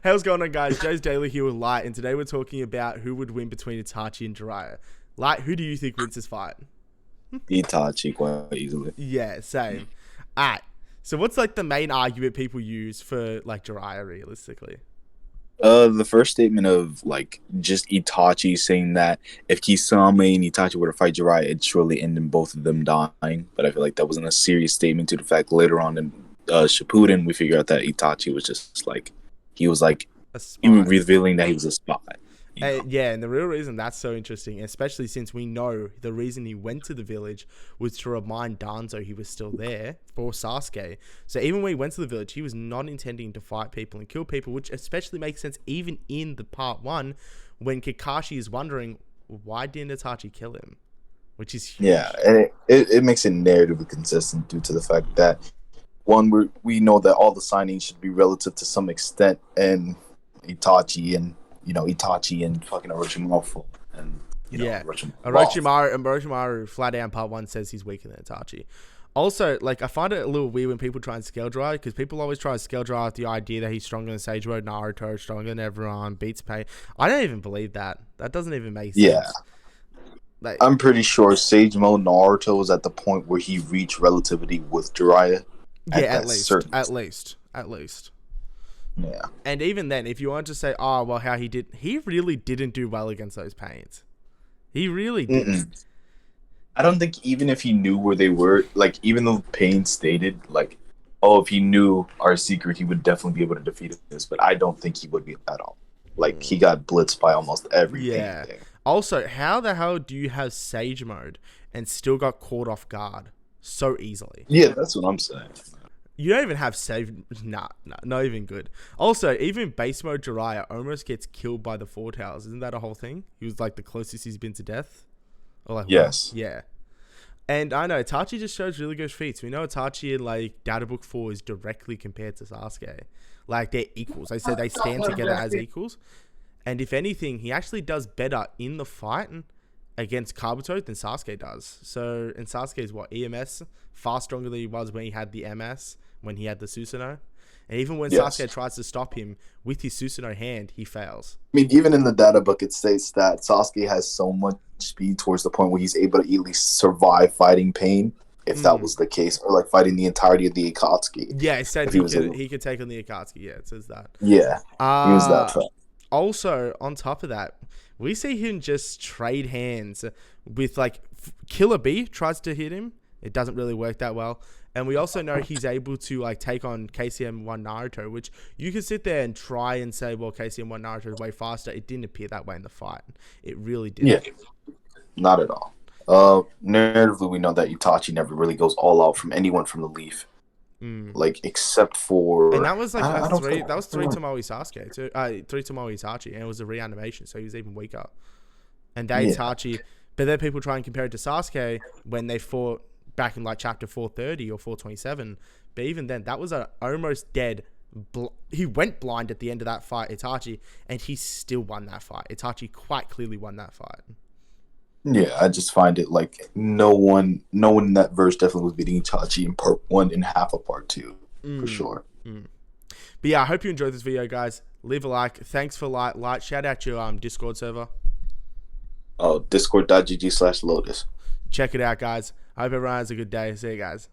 How's going on, guys? Joe's Daily here with Light, and today we're talking about who would win between Itachi and Jiraiya. Light, who do you think wins this fight? Itachi quite easily. Yeah, same. Alright, so what's like the main argument people use for like Jiraiya realistically? The first statement of like just Itachi saying that if Kisame and Itachi were to fight Jiraiya, it'd surely end in both of them dying. But I feel like that wasn't a serious statement to the fact later on in Shippuden we figure out that Itachi was just like he was like even revealing that he was a spy. Yeah, and the real reason that's so interesting, especially since we know the reason he went to the village was to remind Danzo he was still there for Sasuke. So even when he went to the village, he was not intending to fight people and kill people, which especially makes sense even in the part 1 when Kakashi is wondering, why didn't Itachi kill him? Which is huge. Yeah, and it makes it narratively consistent due to the fact that, one, we know that all the signings should be relative to some extent, and Itachi and fucking Orochimaru and Orochimaru flat out in part 1 says he's weaker than Itachi. Also, like, I find it a little weird when people try and scale Jiraiya, because people always try to scale Jiraiya with the idea that he's stronger than Sage Mode, Naruto, stronger than everyone, beats pain. I don't even believe that. That doesn't even make sense. Yeah. Like, I'm pretty sure Sage Mode Naruto was at the point where he reached relativity with Jiraiya. Yeah, at least. Yeah. And even then, if you want to say, oh, well, how he really didn't do well against those pains. He really didn't. I don't think even if he knew where they were, like, even though Pain stated, like, oh, if he knew our secret, he would definitely be able to defeat us, but I don't think he would be at all. Like, he got blitzed by almost everything. Yeah. Also, how the hell do you have Sage Mode and still got caught off guard so easily? Yeah, that's what I'm saying. You don't even have save. Nah, not even good. Also, even base mode Jiraiya almost gets killed by the Four Towers. Isn't that a whole thing? He was like the closest he's been to death. Or like, yes. Yeah. And I know Itachi just shows really good feats. We know Itachi in like Data Book 4 is directly compared to Sasuke. Like, they're equals. They said they stand together as equals. And if anything, he actually does better in the fight against Kabuto than Sasuke does. So, and Sasuke is what? EMS? Far stronger than he was when he had the MS, when he had the Susanoo. And even when Sasuke tries to stop him with his Susanoo hand, he fails. I mean, even in the data book, it states that Sasuke has so much speed towards the point where he's able to at least survive fighting Pain, if that was the case, or like fighting the entirety of the Akatsuki. Yeah, it said he could take on the Akatsuki. Yeah, it says that. Yeah, he was that fast. Also, on top of that, we see him just trade hands with, like, Killer Bee tries to hit him. It doesn't really work that well. And we also know he's able to, like, take on KCM1 Naruto, which you can sit there and try and say, well, KCM1 Naruto is way faster. It didn't appear that way in the fight. It really didn't. Yeah, not at all. Narratively, we know that Itachi never really goes all out from anyone from the Leaf. Like, except for... And that was like that was 3 Tomoe Sasuke, too. 3 Tomoe Itachi, and it was a reanimation, so he was even weaker. And Itachi... But then people try and compare it to Sasuke when they fought back in like chapter 430 or 427. But even then, that was a almost dead... he went blind at the end of that fight, Itachi, and he still won that fight. Itachi quite clearly won that fight. Yeah, I just find it like no one in that verse definitely was beating Itachi in part 1 and half of part 2, for sure. But yeah, I hope you enjoyed this video, guys. Leave a like. Thanks for light. Shout out your Discord server. Oh, discord.gg/Lotus. Check it out, guys. I hope everyone has a good day. See you guys.